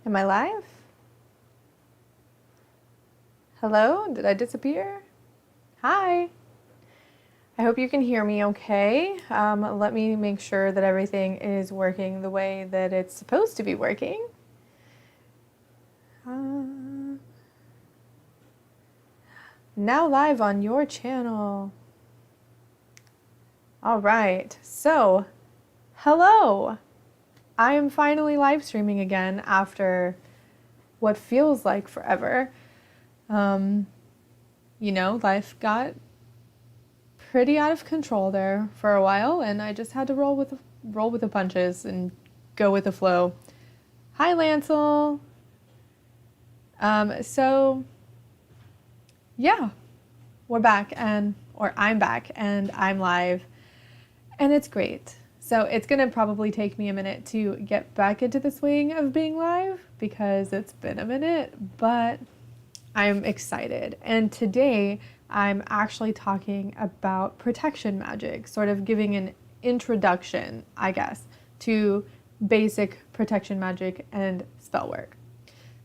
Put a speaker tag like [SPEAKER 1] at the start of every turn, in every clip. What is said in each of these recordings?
[SPEAKER 1] Am I live? Hello? Did I disappear? Hi. I hope you can hear me okay. Let me make sure that everything is working the way that it's supposed to be working. Now live on your channel. All right, so hello. I am finally live streaming again after what feels like forever. Life got pretty out of control there for a while, and I just had to roll with the punches and go with the flow. Hi, Lancel. Yeah, we're back, I'm back, and I'm live, and it's great. So it's gonna probably take me a minute to get back into the swing of being live because it's been a minute, but I'm excited. And today I'm actually talking about protection magic, sort of giving an introduction, I guess, to basic protection magic and spell work.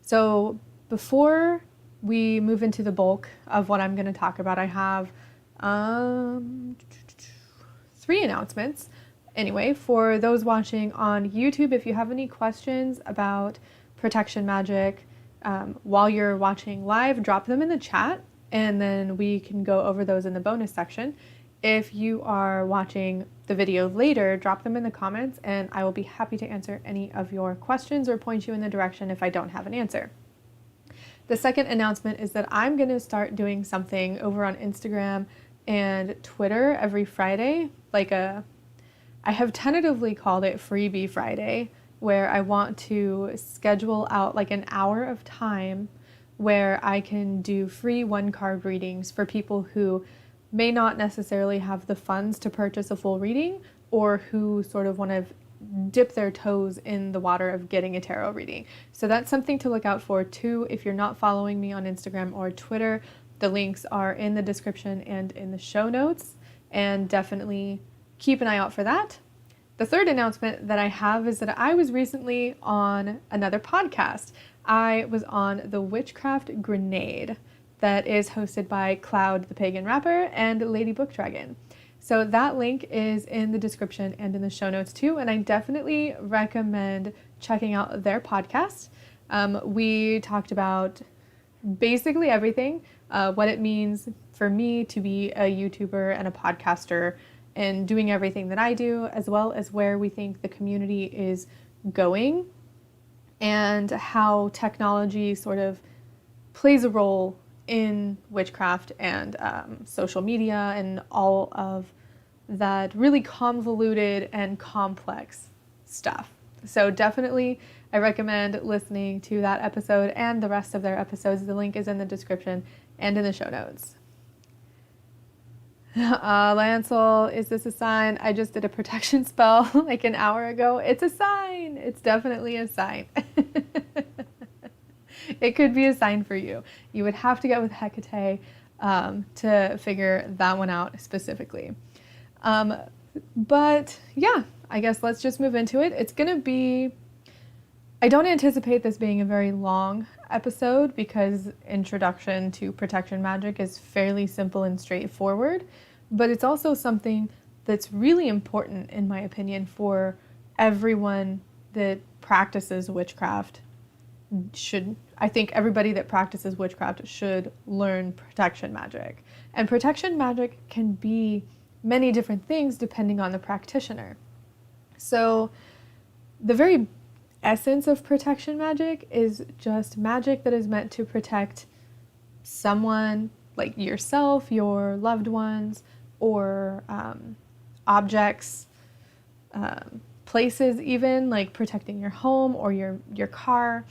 [SPEAKER 1] So before we move into the bulk of what I'm going to talk about, I have 3 announcements. Anyway, for those watching on YouTube, if you have any questions about protection magic, while you're watching live, drop them in the chat, and then we can go over those in the bonus section. If you are watching the video later, drop them in the comments, and I will be happy to answer any of your questions or point you in the direction if I don't have an answer. The second announcement is that I'm going to start doing something over on Instagram and Twitter every Friday, I have tentatively called it Freebie Friday, where I want to schedule out like an hour of time where I can do free 1-card readings for people who may not necessarily have the funds to purchase a full reading, or who sort of want to dip their toes in the water of getting a tarot reading. So that's something to look out for too. If you're not following me on Instagram or Twitter, the links are in the description and in the show notes, and definitely keep an eye out for that. The third announcement that I have is that I was recently on another podcast. I was on the Witchcraft Grenade that is hosted by Cloud the Pagan Rapper and Lady Book Dragon. So that link is in the description and in the show notes too, and I definitely recommend checking out their podcast. We talked about basically everything, what it means for me to be a YouTuber and a podcaster, and doing everything that I do, as well as where we think the community is going and how technology sort of plays a role in witchcraft and social media and all of that really convoluted and complex stuff. So definitely I recommend listening to that episode and the rest of their episodes. The link is in the description and in the show notes. Lancel, is this a sign? I just did a protection spell like an hour ago. It's a sign. It's definitely a sign. It could be a sign for you. You would have to get with Hecate to figure that one out specifically. But yeah, I guess let's just move into it. I don't anticipate this being a very long episode because introduction to protection magic is fairly simple and straightforward, but it's also something that's really important, in my opinion, for everyone that practices witchcraft. I think everybody that practices witchcraft should learn protection magic. And protection magic can be many different things depending on the practitioner. So the very essence of protection magic is just magic that is meant to protect someone, like yourself, your loved ones, or objects, places even, like protecting your home or your car.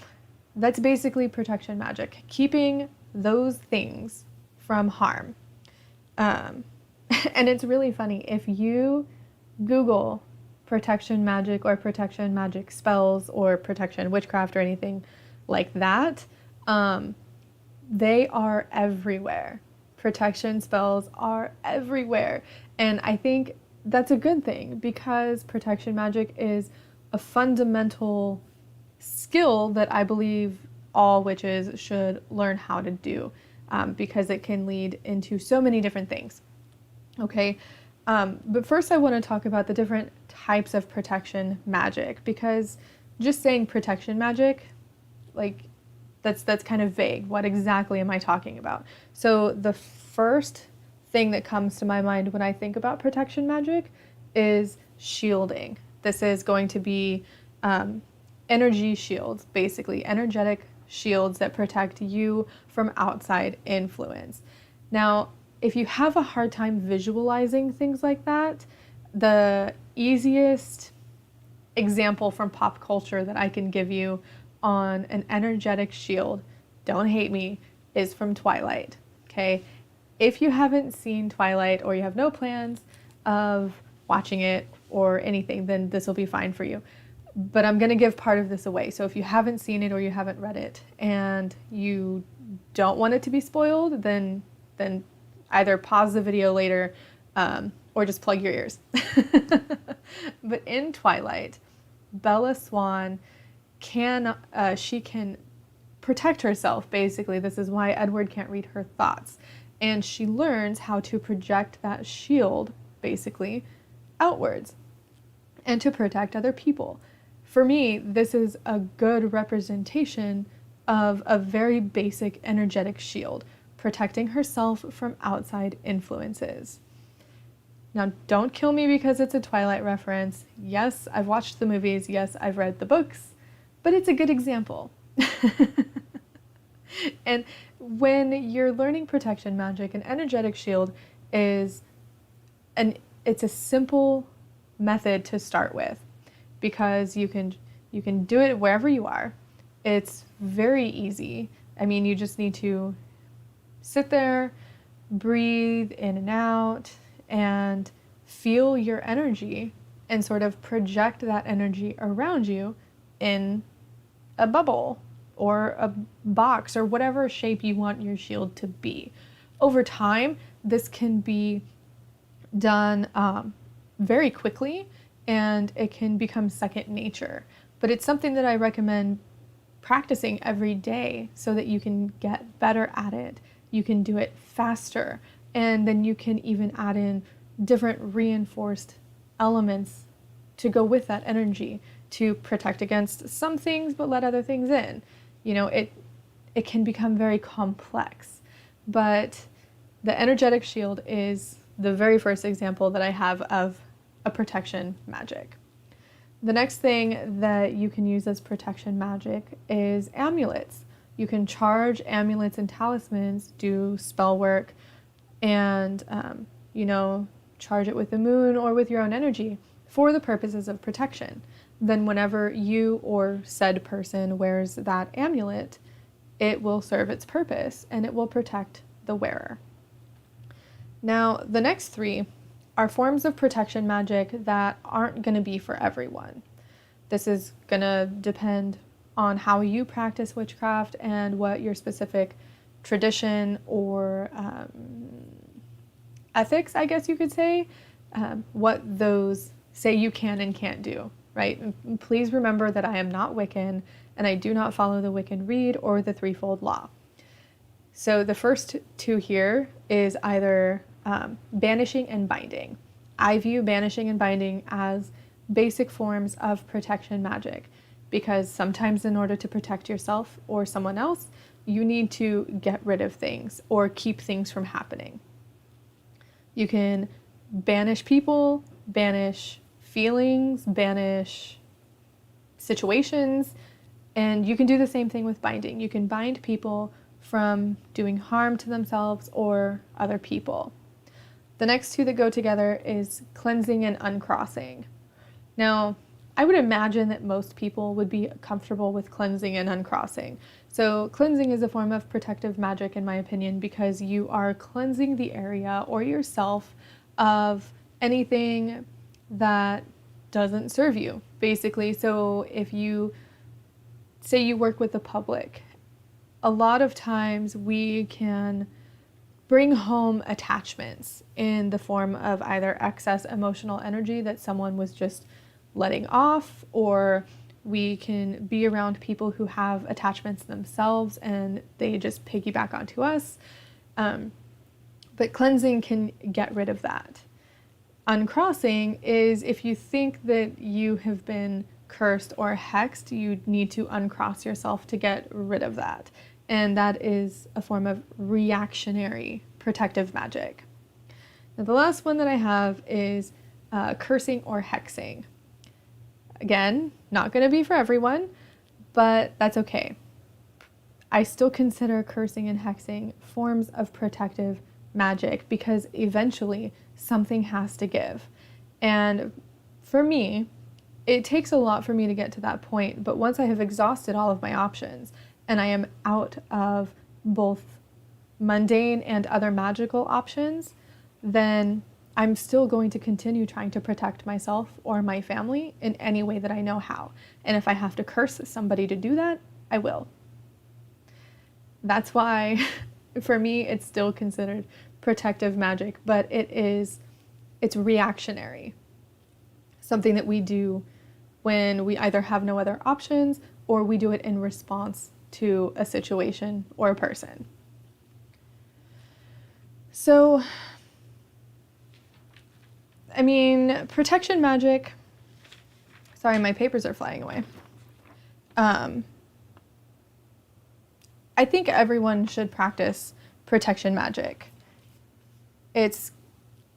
[SPEAKER 1] That's basically protection magic, keeping those things from harm. And it's really funny, if you Google protection magic or protection magic spells or protection witchcraft or anything like that, they are everywhere. Protection spells are everywhere. And I think that's a good thing because protection magic is a fundamental skill that I believe all witches should learn how to do, because it can lead into so many different things. Okay, but first I want to talk about the different types of protection magic, because just saying protection magic, like, that's kind of vague. What exactly am I talking about? So the first thing that comes to my mind when I think about protection magic is shielding. This is going to be energy shields, basically energetic shields that protect you from outside influence. Now, if you have a hard time visualizing things like that, the easiest example from pop culture that I can give you on an energetic shield, don't hate me, is from Twilight. Okay? If you haven't seen Twilight or you have no plans of watching it or anything, then this will be fine for you. But I'm going to give part of this away. So if you haven't seen it or you haven't read it and you don't want it to be spoiled, then either pause the video later or just plug your ears. But in Twilight, Bella Swan can protect herself, basically. This is why Edward can't read her thoughts. And she learns how to project that shield, basically, outwards and to protect other people. For me, this is a good representation of a very basic energetic shield, protecting herself from outside influences. Now, don't kill me because it's a Twilight reference. Yes, I've watched the movies. Yes, I've read the books. But it's a good example. And when you're learning protection magic, an energetic shield it's a simple method to start with, because you can do it wherever you are. It's very easy. I mean, you just need to sit there, breathe in and out, and feel your energy and sort of project that energy around you in a bubble or a box or whatever shape you want your shield to be. Over time, this can be done very quickly, and it can become second nature. But it's something that I recommend practicing every day so that you can get better at it. You can do it faster, and then you can even add in different reinforced elements to go with that energy to protect against some things but let other things in. You know, it can become very complex. But the energetic shield is the very first example that I have of a protection magic. The next thing that you can use as protection magic is amulets. You can charge amulets and talismans, do spell work, and charge it with the moon or with your own energy for the purposes of protection. Then whenever you or said person wears that amulet, it will serve its purpose and it will protect the wearer. Now, the next three are forms of protection magic that aren't going to be for everyone. This is going to depend on how you practice witchcraft and what your specific tradition or ethics, I guess you could say, what those say you can and can't do, right? And please remember that I am not Wiccan and I do not follow the Wiccan Rede or the threefold law. So the first two here is either banishing and binding. I view banishing and binding as basic forms of protection magic, because sometimes in order to protect yourself or someone else, you need to get rid of things or keep things from happening. You can banish people, banish feelings, banish situations, and you can do the same thing with binding. You can bind people from doing harm to themselves or other people. The next two that go together is cleansing and uncrossing. Now, I would imagine that most people would be comfortable with cleansing and uncrossing. So cleansing is a form of protective magic, in my opinion, because you are cleansing the area or yourself of anything that doesn't serve you, basically. So if you say you work with the public, a lot of times we can bring home attachments in the form of either excess emotional energy that someone was just letting off, or We can be around people who have attachments themselves and they just piggyback onto us. But cleansing can get rid of that. Uncrossing is if you think that you have been cursed or hexed, you need to uncross yourself to get rid of that. And that is a form of reactionary protective magic. Now, the last one that I have is cursing or hexing. Again, not going to be for everyone, but that's okay. I still consider cursing and hexing forms of protective magic because eventually something has to give. And for me, it takes a lot for me to get to that point, but once I have exhausted all of my options and I am out of both mundane and other magical options, then I'm still going to continue trying to protect myself or my family in any way that I know how. And if I have to curse somebody to do that, I will. That's why, for me, it's still considered protective magic, but it's reactionary. Something that we do when we either have no other options or we do it in response to a situation or a person. So, I mean, protection magic, sorry, my papers are flying away. I think everyone should practice protection magic. It's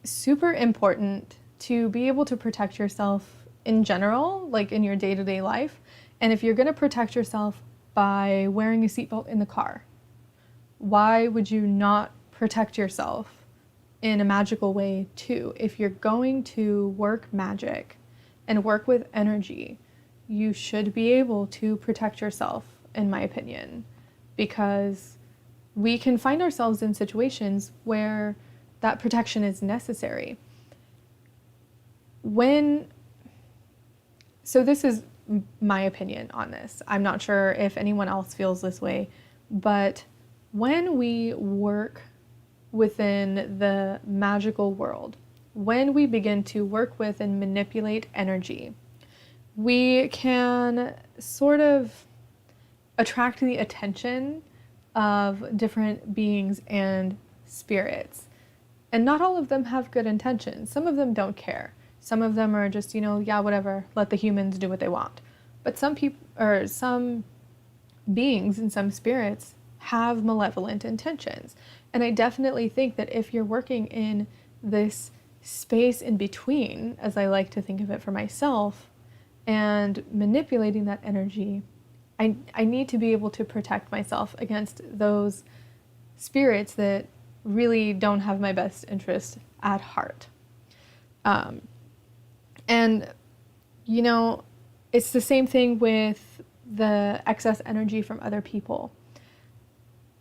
[SPEAKER 1] super important to be able to protect yourself in general, like in your day-to-day life. And if you're going to protect yourself by wearing a seatbelt in the car, why would you not protect yourself in a magical way too? If you're going to work magic and work with energy, you should be able to protect yourself, in my opinion, because we can find ourselves in situations where that protection is necessary. So this is my opinion on this. I'm not sure if anyone else feels this way, but when we work within the magical world, when we begin to work with and manipulate energy, we can sort of attract the attention of different beings and spirits. And not all of them have good intentions. Some of them don't care. Some of them are just, yeah, whatever, let the humans do what they want. But some people, or some beings and some spirits have malevolent intentions. And I definitely think that if you're working in this space in between, as I like to think of it for myself, and manipulating that energy, I need to be able to protect myself against those spirits that really don't have my best interest at heart. And, it's the same thing with the excess energy from other people.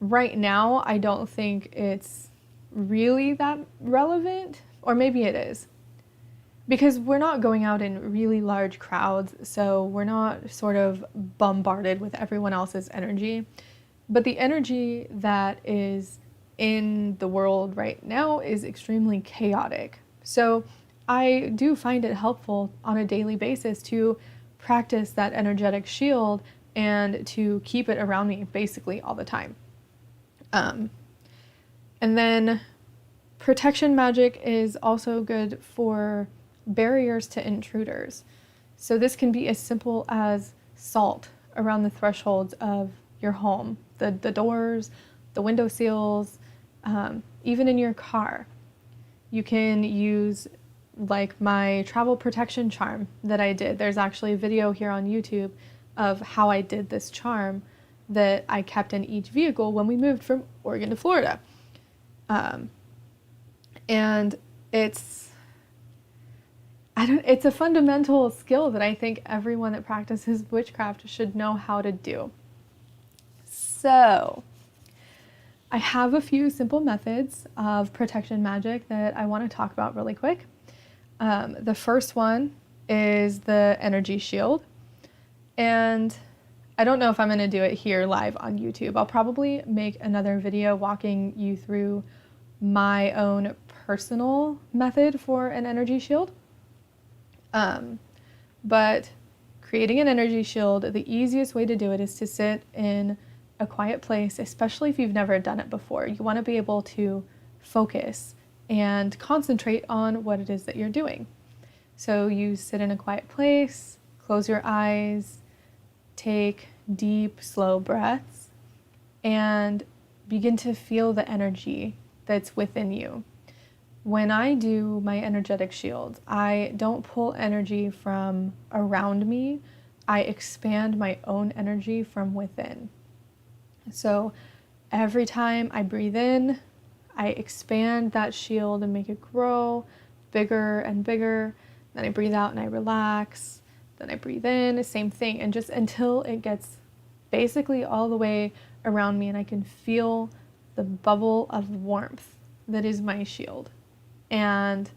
[SPEAKER 1] Right now, I don't think it's really that relevant, or maybe it is, because we're not going out in really large crowds, so we're not sort of bombarded with everyone else's energy. But the energy that is in the world right now is extremely chaotic. So I do find it helpful on a daily basis to practice that energetic shield and to keep it around me basically all the time. And then protection magic is also good for barriers to intruders. So this can be as simple as salt around the thresholds of your home, the doors, the window sills, even in your car. You can use like my travel protection charm that I did. There's actually a video here on YouTube of how I did this charm that I kept in each vehicle when we moved from Oregon to Florida. And it's a fundamental skill that I think everyone that practices witchcraft should know how to do. So I have a few simple methods of protection magic that I want to talk about really quick. The first one is the energy shield. And I don't know if I'm going to do it here live on YouTube. I'll probably make another video walking you through my own personal method for an energy shield. But creating an energy shield, the easiest way to do it is to sit in a quiet place, especially if you've never done it before. You want to be able to focus and concentrate on what it is that you're doing. So you sit in a quiet place, close your eyes, take deep, slow breaths, and begin to feel the energy that's within you. When I do my energetic shield, I don't pull energy from around me. I expand my own energy from within. So every time I breathe in, I expand that shield and make it grow bigger and bigger. Then I breathe out and I relax. Then I breathe in, same thing, and just until it gets basically all the way around me and I can feel the bubble of warmth that is my shield. And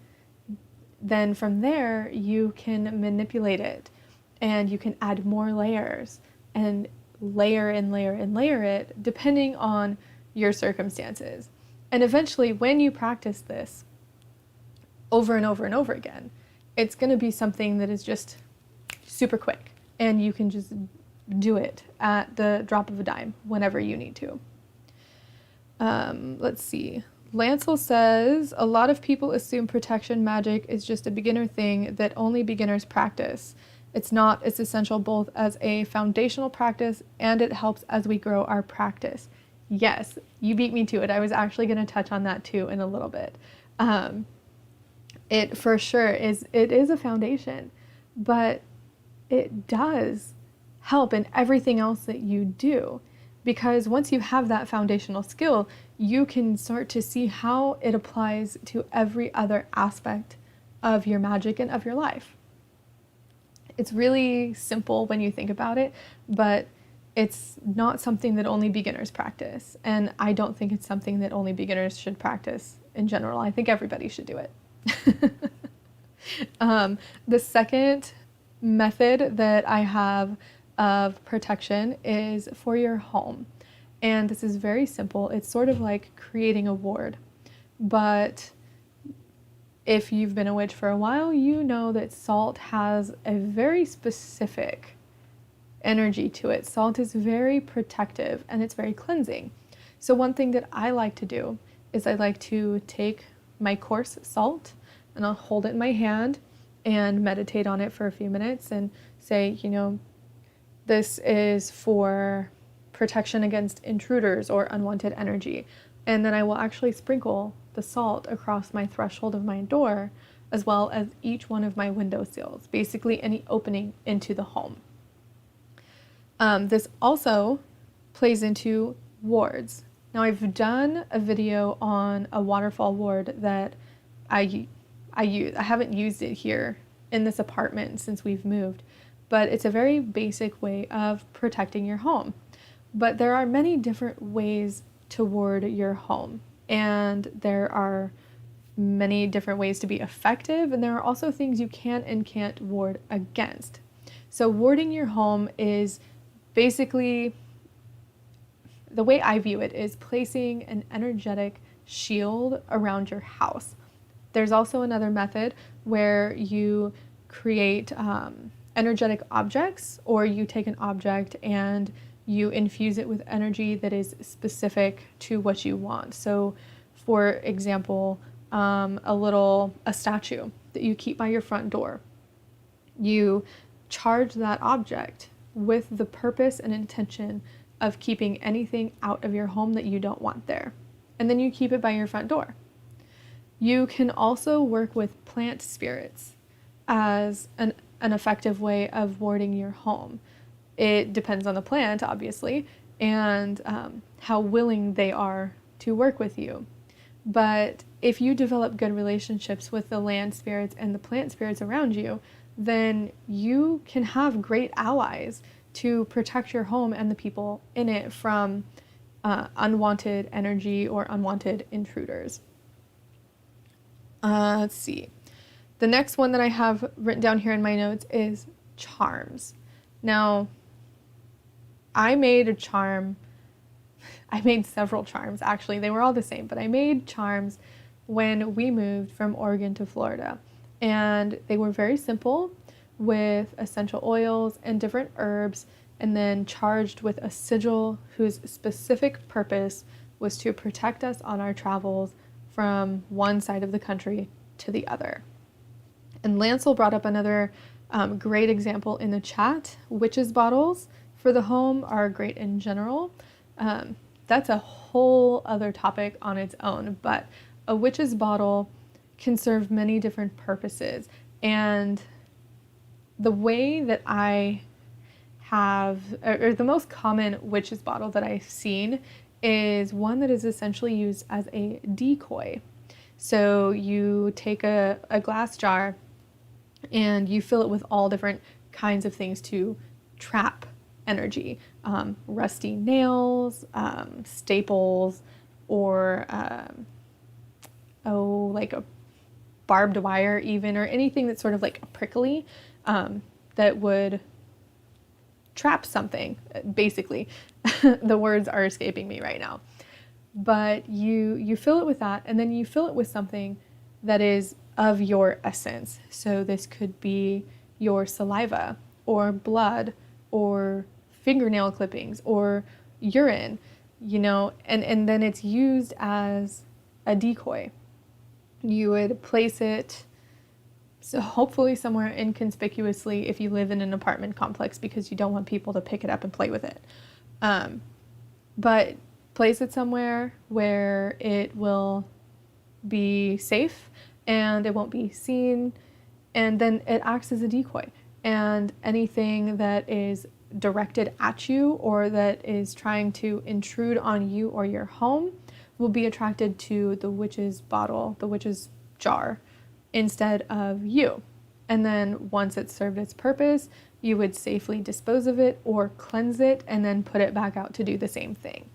[SPEAKER 1] then from there, you can manipulate it and you can add more layers and layer and layer and layer it depending on your circumstances. And eventually, when you practice this over and over and over again, it's going to be something that is just super quick and you can just do it at the drop of a dime whenever you need to. Let's see. Lancel says, a lot of people assume protection magic is just a beginner thing that only beginners practice. It's not. It's essential both as a foundational practice and it helps as we grow our practice. Yes, you beat me to it. I was actually going to touch on that too in a little bit. It for sure is, it is a foundation, but it does help in everything else that you do. Because once you have that foundational skill, you can start to see how it applies to every other aspect of your magic and of your life. It's really simple when you think about it, but it's not something that only beginners practice. And I don't think it's something that only beginners should practice in general. I think everybody should do it. The second method that I have of protection is for your home. And this is very simple. It's sort of like creating a ward. But if you've been a witch for a while, you know that salt has a very specific energy to it. Salt is very protective and it's very cleansing. So one thing that I like to do is I like to take my coarse salt and I'll hold it in my hand and meditate on it for a few minutes and say, you know, this is for protection against intruders or unwanted energy. And then I will actually sprinkle the salt across my threshold of my door, as well as each one of my window sills, basically any opening into the home. This also plays into wards. Now I've done a video on a waterfall ward that I use. I haven't used it here in this apartment since we've moved, but it's a very basic way of protecting your home. But there are many different ways to ward your home, and there are many different ways to be effective, and there are also things you can and can't ward against. So warding your home is basically, the way I view it is placing an energetic shield around your house. There's also another method where you create energetic objects, or you take an object and you infuse it with energy that is specific to what you want. So for example, a statue that you keep by your front door. You charge that object with the purpose and intention of keeping anything out of your home that you don't want there. And then you keep it by your front door. You can also work with plant spirits as an effective way of warding your home. It depends on the plant, obviously, and how willing they are to work with you. But if you develop good relationships with the land spirits and the plant spirits around you, then you can have great allies to protect your home and the people in it from unwanted energy or unwanted intruders. Let's see. The next one that I have written down here in my notes is charms. Now, I made a charm. I made several charms, actually. They were all the same, but I made charms when we moved from Oregon to Florida. And they were very simple, with essential oils and different herbs, and then charged with a sigil whose specific purpose was to protect us on our travels from one side of the country to the other. And Lancel brought up another great example in the chat. Witches' bottles for the home are great in general. That's a whole other topic on its own, but a witch's bottle can serve many different purposes. And the way that I have, or the most common witch's bottle that I've seen is one that is essentially used as a decoy. So you take a glass jar and you fill it with all different kinds of things to trap energy, rusty nails, staples, or like a barbed wire even, or anything that's sort of like prickly, that would trap something, basically. The words are escaping me right now. But you fill it with that, and then you fill it with something that is of your essence. So this could be your saliva, or blood, or fingernail clippings, or urine, and then it's used as a decoy. You would place it, so hopefully somewhere inconspicuously if you live in an apartment complex, because you don't want people to pick it up and play with it. But place it somewhere where it will be safe and it won't be seen, and then it acts as a decoy. And anything that is directed at you or that is trying to intrude on you or your home will be attracted to the witch's bottle, the witch's jar, instead of you. And then once it's served its purpose, you would safely dispose of it or cleanse it and then put it back out to do the same thing.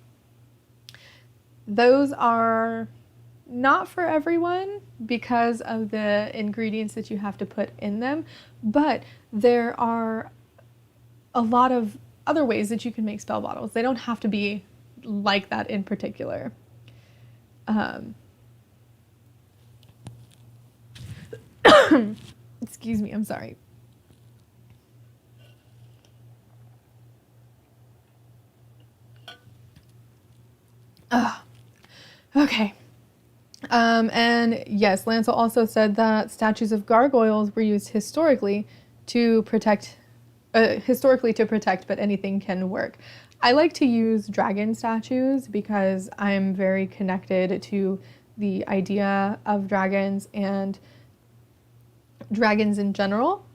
[SPEAKER 1] Those are not for everyone because of the ingredients that you have to put in them, but there are a lot of other ways that you can make spell bottles. They don't have to be like that in particular. Excuse me, I'm sorry. Okay. And yes, Lancel also said that statues of gargoyles were used historically to protect, but anything can work. I like to use dragon statues because I'm very connected to the idea of dragons and dragons in general.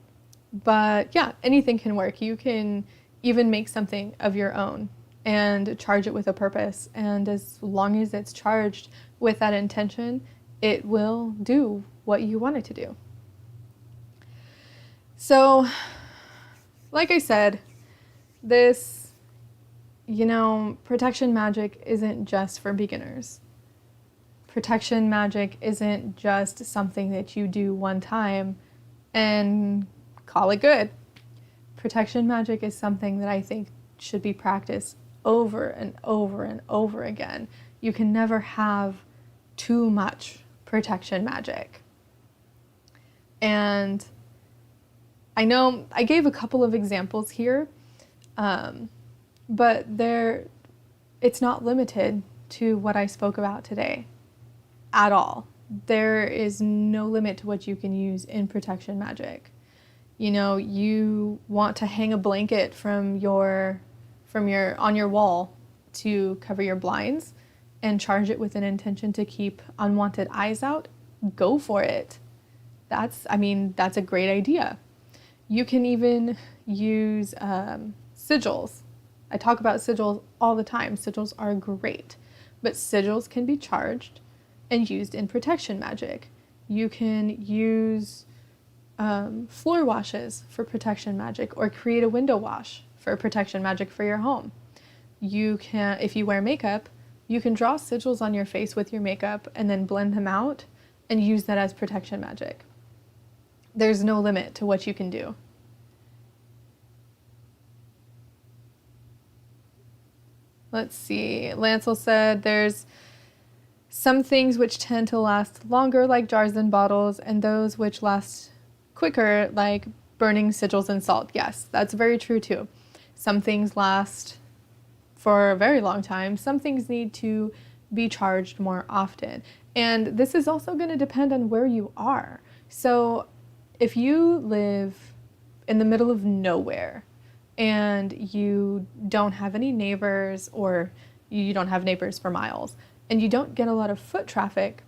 [SPEAKER 1] But yeah, anything can work. You can even make something of your own and charge it with a purpose. And as long as it's charged with that intention, it will do what you want it to do. So, like I said, this, protection magic isn't just for beginners. Protection magic isn't just something that you do one time and call it good. Protection magic is something that I think should be practiced over and over and over again. You can never have too much protection magic. And I know I gave a couple of examples here, but it's not limited to what I spoke about today at all. There is no limit to what you can use in protection magic. You want to hang a blanket on your wall to cover your blinds and charge it with an intention to keep unwanted eyes out, go for it. That's a great idea. You can even use sigils. I talk about sigils all the time. Sigils are great, but sigils can be charged and used in protection magic. You can use floor washes for protection magic, or create a window wash for protection magic for your home. You can, if you wear makeup, you can draw sigils on your face with your makeup and then blend them out and use that as protection magic. There's no limit to what you can do. Let's see. Lancel said there's some things which tend to last longer, like jars and bottles, and those which last quicker, like burning sigils and salt. Yes, that's very true too. Some things last for a very long time. Some things need to be charged more often. And this is also going to depend on where you are. So if you live in the middle of nowhere and you don't have any neighbors, or you don't have neighbors for miles, and you don't get a lot of foot traffic,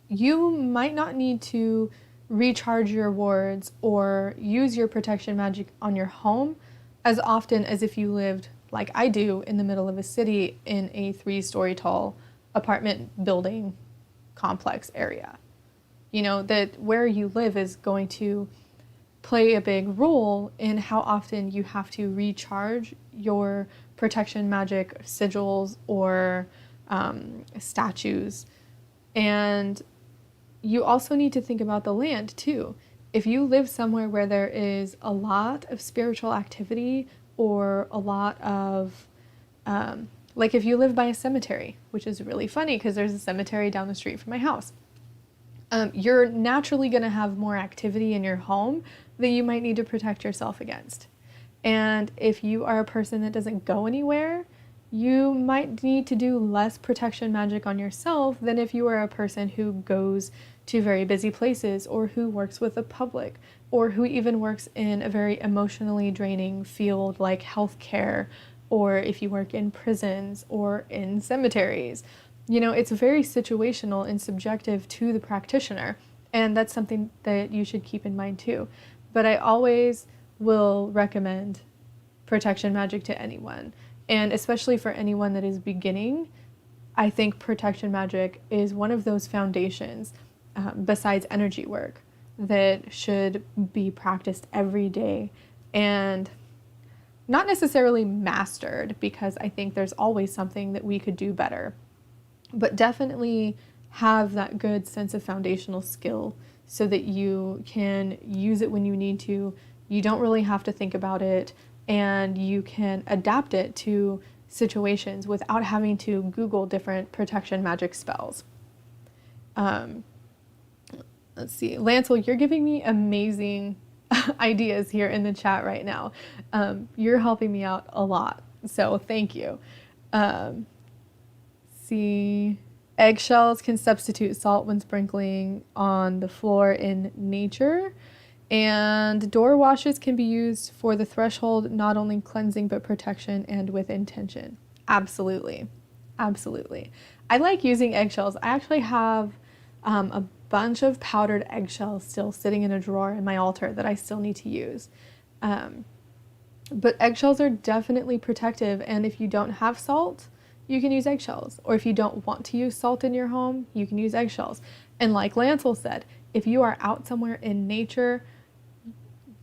[SPEAKER 1] you might not need to recharge your wards or use your protection magic on your home as often as if you lived, like I do, in the middle of a city in a 3-story tall apartment building complex area. You know, that where you live is going to play a big role in how often you have to recharge your protection magic sigils or statues. And you also need to think about the land too. If you live somewhere where there is a lot of spiritual activity or a lot of, like if you live by a cemetery, which is really funny because there's a cemetery down the street from my house, you're naturally going to have more activity in your home that you might need to protect yourself against. And if you are a person that doesn't go anywhere, you might need to do less protection magic on yourself than if you are a person who goes to very busy places, or who works with the public, or who even works in a very emotionally draining field like healthcare, or if you work in prisons or in cemeteries. You know, it's very situational and subjective to the practitioner, and that's something that you should keep in mind too. But I always will recommend protection magic to anyone, and especially for anyone that is beginning. I think protection magic is one of those foundations, besides energy work, that should be practiced every day, and not necessarily mastered, because I think there's always something that we could do better, but definitely have that good sense of foundational skill so that you can use it when you need to. You don't really have to think about it, and you can adapt it to situations without having to Google different protection magic spells. Let's see, Lancel, you're giving me amazing ideas here in the chat right now. You're helping me out a lot, so thank you. See, eggshells can substitute salt when sprinkling on the floor in nature, and door washes can be used for the threshold, not only cleansing but protection and with intention. Absolutely, absolutely. I like using eggshells. I actually have a bunch of powdered eggshells still sitting in a drawer in my altar that I still need to use. But eggshells are definitely protective, and if you don't have salt, you can use eggshells. Or if you don't want to use salt in your home, you can use eggshells. And like Lancel said, if you are out somewhere in nature,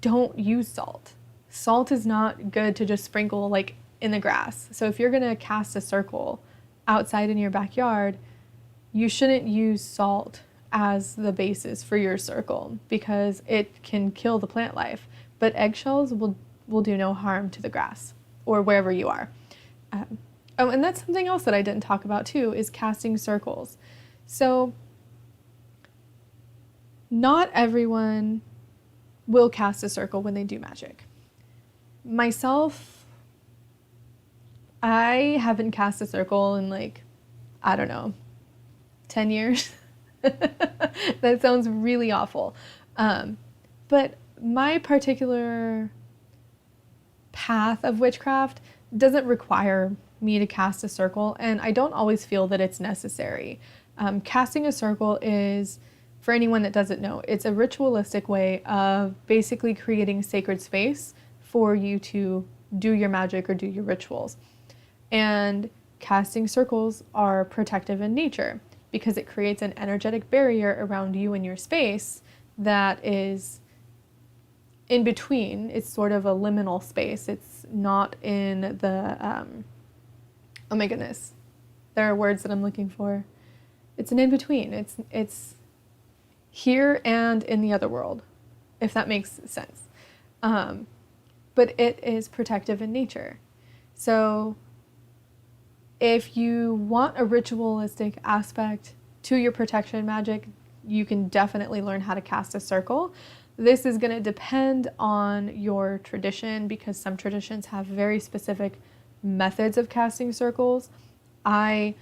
[SPEAKER 1] don't use salt. Salt is not good to just sprinkle like in the grass. So if you're gonna cast a circle outside in your backyard, you shouldn't use salt as the basis for your circle, because it can kill the plant life. But eggshells will do no harm to the grass or wherever you are. Oh, and that's something else that I didn't talk about too, is casting circles. So not everyone will cast a circle when they do magic. Myself, I haven't cast a circle in like, I don't know, 10 years. That sounds really awful. But my particular path of witchcraft doesn't require me to cast a circle, and I don't always feel that it's necessary. Casting a circle is, for anyone that doesn't know, it's a ritualistic way of basically creating sacred space for you to do your magic or do your rituals. And casting circles are protective in nature because it creates an energetic barrier around you and your space that is in between. It's sort of a liminal space. It's not in the, oh my goodness, there are words that I'm looking for. It's an in-between. It's here and in the other world, if that makes sense. But it is protective in nature. So if you want a ritualistic aspect to your protection magic, you can definitely learn how to cast a circle. This is going to depend on your tradition because some traditions have very specific methods of casting circles. I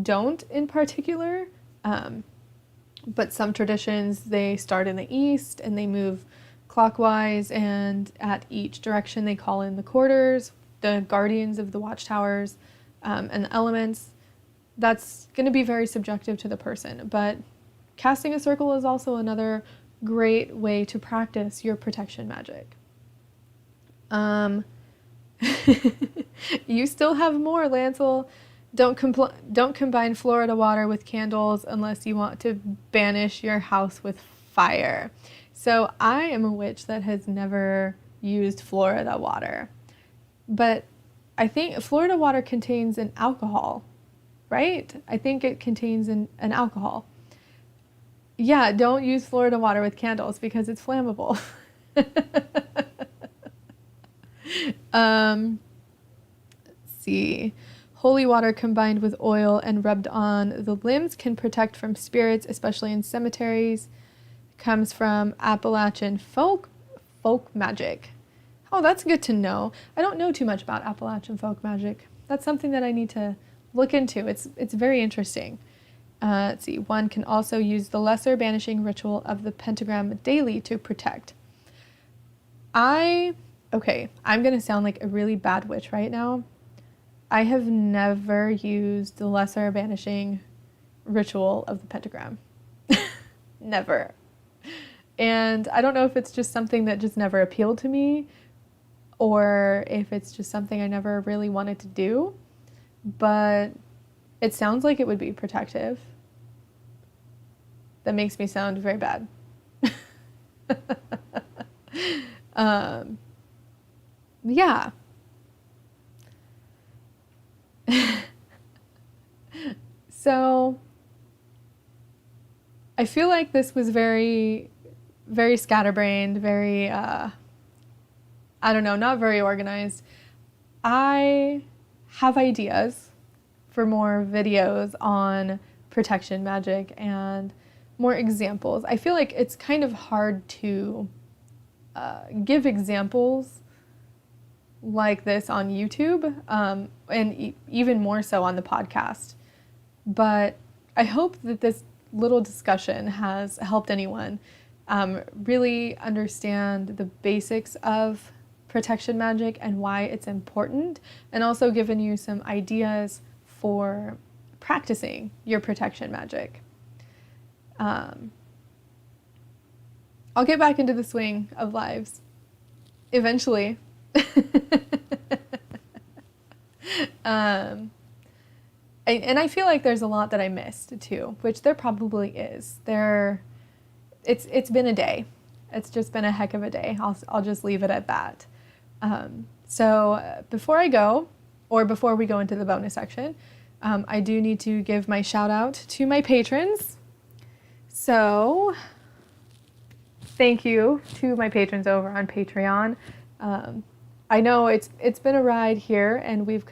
[SPEAKER 1] don't in particular, but some traditions, they start in the east and they move clockwise, and at each direction they call in the quarters, the guardians of the watchtowers, and the elements. That's going to be very subjective to the person, but casting a circle is also another great way to practice your protection magic. You still have more, Lancel. Don't combine Florida water with candles unless you want to banish your house with fire. So I am a witch that has never used Florida water, but I think Florida water contains an alcohol, right? I think it contains an alcohol. Yeah, don't use Florida water with candles because it's flammable. Let's see. Holy water combined with oil and rubbed on the limbs can protect from spirits, especially in cemeteries. Comes from Appalachian folk magic. Oh, that's good to know. I don't know too much about Appalachian folk magic. That's something that I need to look into. It's very interesting. Let's see. One can also use the lesser banishing ritual of the pentagram daily to protect. Okay, I'm going to sound like a really bad witch right now. I have never used the lesser banishing ritual of the pentagram. Never. And I don't know if it's just something that just never appealed to me or if it's just something I never really wanted to do, but it sounds like it would be protective. That makes me sound very bad. Yeah. So I feel like this was very, very scatterbrained, very, I don't know, not very organized. I have ideas for more videos on protection magic and more examples. I feel like it's kind of hard to give examples like this on YouTube, and even more so on the podcast. But I hope that this little discussion has helped anyone really understand the basics of protection magic and why it's important, and also given you some ideas for practicing your protection magic. I'll get back into the swing of lives eventually. And I feel like there's a lot that I missed too, which there probably is. It's been a day. It's just been a heck of a day. I'll just leave it at that. So before I go, or before we go into the bonus section, I do need to give my shout out to my patrons. So thank you to my patrons over on Patreon. I know it's been a ride here, and we've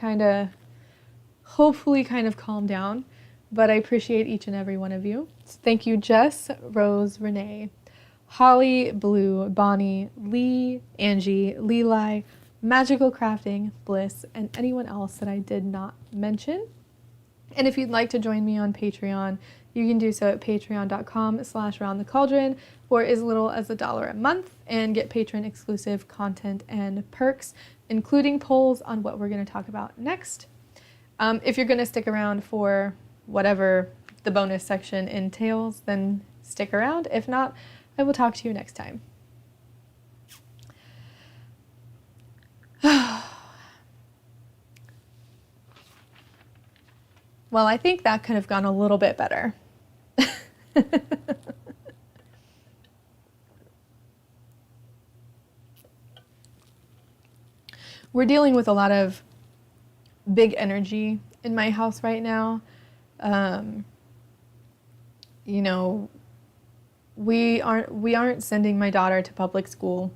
[SPEAKER 1] hopefully calmed down, but I appreciate each and every one of you. So thank you, Jess, Rose, Renee, Holly, Blue, Bonnie, Lee, Angie, Leli, Magical Crafting, Bliss, and anyone else that I did not mention. And if you'd like to join me on Patreon, you can do so at patreon.com/roundthecauldron for as little as $1 a month and get patron exclusive content and perks, including polls on what we're going to talk about next. If you're going to stick around for whatever the bonus section entails, then stick around. If not, I will talk to you next time. Well, I think that could have gone a little bit better. We're dealing with a lot of big energy in my house right now. We aren't sending my daughter to public school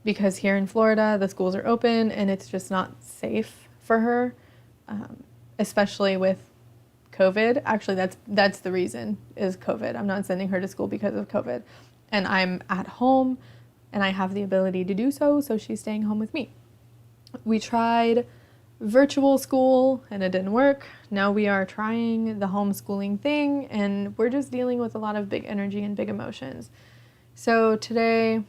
[SPEAKER 1] because here in Florida the schools are open and it's just not safe for her, especially with COVID. Actually, that's the reason, is COVID. I'm not sending her to school because of COVID. and I'm at home and I have the ability to do so, so she's staying home with me. We tried virtual school and it didn't work. Now we are trying the homeschooling thing, and we're just dealing with a lot of big energy and big emotions. So today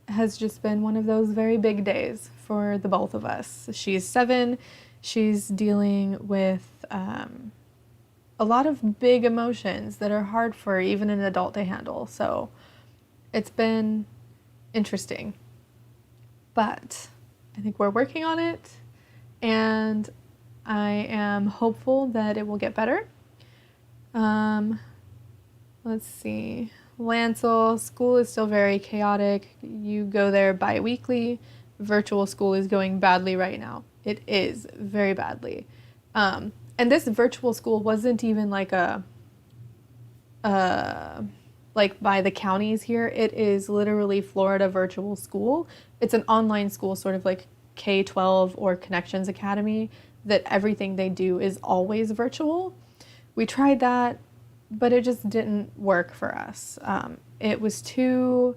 [SPEAKER 1] has just been one of those very big days for the both of us. She's 7. She's dealing with a lot of big emotions that are hard for even an adult to handle. So it's been interesting. But I think we're working on it, and I am hopeful that it will get better. Let's see. Lancel, school is still very chaotic. You go there bi-weekly. Virtual school is going badly right now. It is very badly. And this virtual school wasn't even like like by the counties here. It is literally Florida virtual school. It's an online school, sort of like K-12 or Connections Academy, that everything they do is always virtual. We tried that, but it just didn't work for us. It was too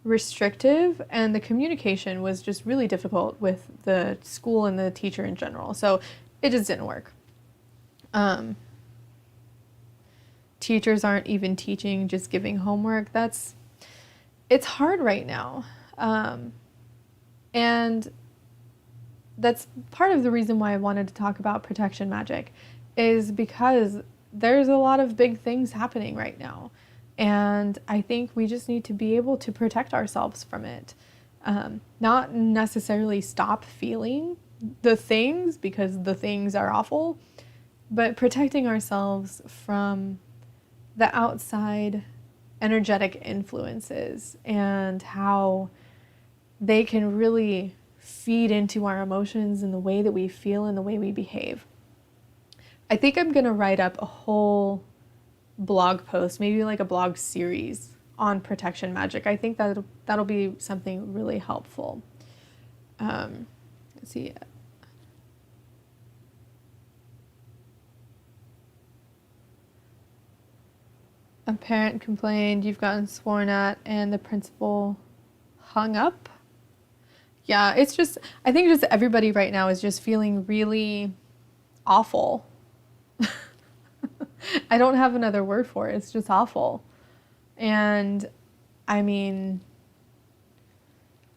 [SPEAKER 1] restrictive, and the communication was just really difficult with the school and the teacher in general. So it just didn't work. Teachers aren't even teaching, just giving homework. It's hard right now. And that's part of the reason why I wanted to talk about protection magic, is because there's a lot of big things happening right now. And I think we just need to be able to protect ourselves from it. Not necessarily stop feeling the things, because the things are awful, but protecting ourselves from the outside energetic influences and how they can really feed into our emotions and the way that we feel and the way we behave. I think I'm going to write up a whole blog post, maybe like a blog series on protection magic. I think that'll be something really helpful. Let's see. A parent complained you've gotten sworn at and the principal hung up. Yeah, it's just, I think just everybody right now is just feeling really awful. I don't have another word for it. It's just awful. And I mean,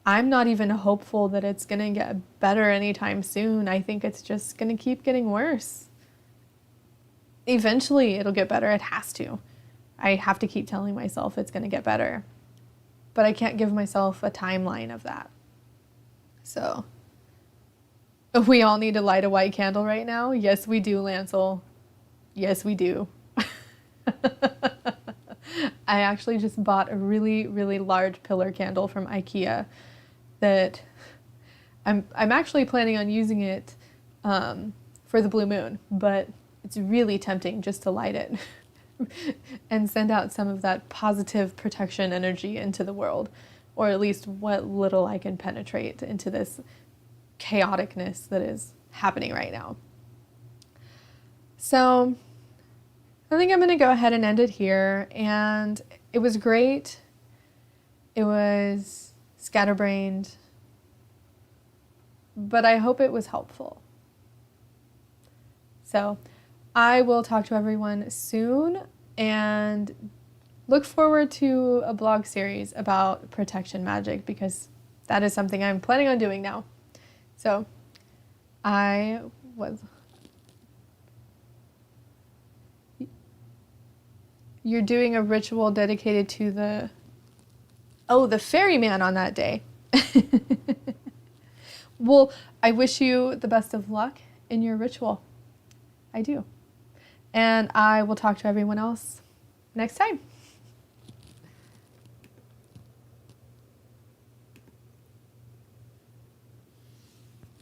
[SPEAKER 1] I'm not even hopeful that it's going to get better anytime soon. I think it's just going to keep getting worse. Eventually it'll get better. It has to. I have to keep telling myself it's going to get better. But I can't give myself a timeline of that. So, we all need to light a white candle right now? Yes, we do, Lancel. Yes, we do. I actually just bought a really, really large pillar candle from IKEA that I'm actually planning on using it for the blue moon, but it's really tempting just to light it and send out some of that positive protection energy into the world, or at least what little I can penetrate into this chaoticness that is happening right now. So I think I'm going to go ahead and end it here. And it was great. It was scatterbrained, but I hope it was helpful. So I will talk to everyone soon, and look forward to a blog series about protection magic, because that is something I'm planning on doing now. So you're doing a ritual dedicated to the ferryman on that day. Well, I wish you the best of luck in your ritual. I do. And I will talk to everyone else next time.